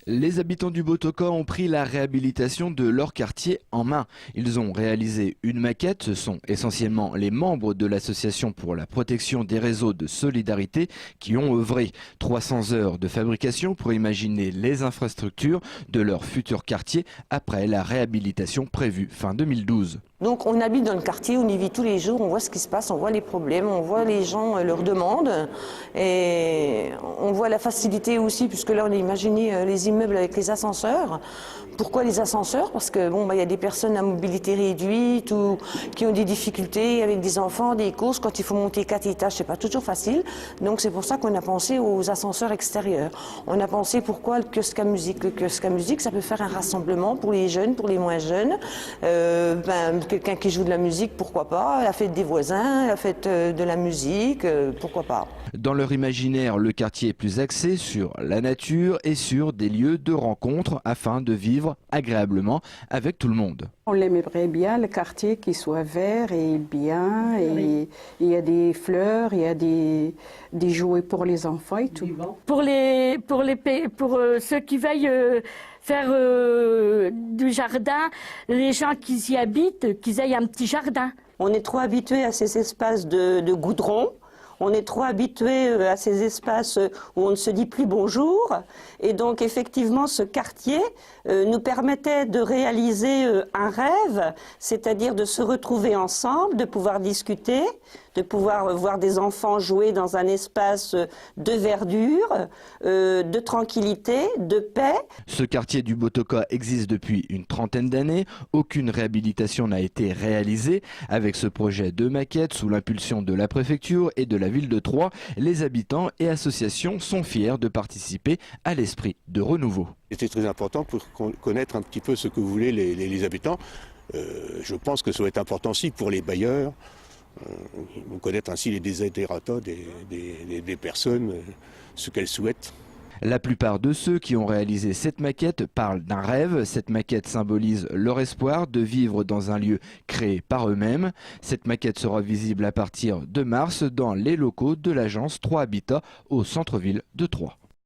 Les habitants du Botoka ont pris la réhabilitation de leur quartier en main. Ils ont réalisé une maquette. Ce sont essentiellement les membres de l'association pour la protection des réseaux de solidarité qui ont œuvré. 300 heures de fabrication pour imaginer les infrastructures de leur futur quartier après la réhabilitation prévue fin 2012. Donc on habite dans le quartier, on y vit tous les jours, on voit ce qui se passe, on voit les problèmes, on voit les gens leurs demandes et on voit la facilité aussi, puisque là on a imaginé les immeubles avec les ascenseurs. Pourquoi les ascenseurs? Parce que bon, y a des personnes à mobilité réduite ou qui ont des difficultés avec des enfants, des courses, quand il faut monter 4 étages, c'est pas toujours facile. Donc c'est pour ça qu'on a pensé aux ascenseurs extérieurs. On a pensé pourquoi le kiosque à musique. Le kiosque à musique, ça peut faire un rassemblement pour les jeunes, pour les moins jeunes. Quelqu'un qui joue de la musique, pourquoi pas, la fête des voisins, la fête de la musique, pourquoi pas. Dans leur imaginaire, le quartier est plus axé sur la nature et sur des lieux de rencontre afin de vivre agréablement avec tout le monde. On aimerait bien le quartier qui soit vert et bien, et il y a des fleurs, il y a des jouets pour les enfants et tout. Pour ceux qui veillent faire du jardin, les gens qui y habitent, qu'ils aient un petit jardin. On est trop habitué à ces espaces de goudron. On est trop habitué à ces espaces où on ne se dit plus bonjour. Et donc, effectivement, ce quartier nous permettait de réaliser un rêve, c'est-à-dire de se retrouver ensemble, de pouvoir discuter, de pouvoir voir des enfants jouer dans un espace de verdure, de tranquillité, de paix. Ce quartier du Botoka existe depuis une trentaine d'années. Aucune réhabilitation n'a été réalisée. Avec ce projet de maquette sous l'impulsion de la préfecture et de la ville de Troyes, les habitants et associations sont fiers de participer à l'esprit de renouveau. C'était très important pour connaître un petit peu ce que voulaient les habitants. Je pense que ça va être important aussi pour les bailleurs. Connaître ainsi les desiderata des personnes, ce qu'elles souhaitent. La plupart de ceux qui ont réalisé cette maquette parlent d'un rêve. Cette maquette symbolise leur espoir de vivre dans un lieu créé par eux-mêmes. Cette maquette sera visible à partir de mars dans les locaux de l'agence 3 Habitat au centre-ville de Troyes.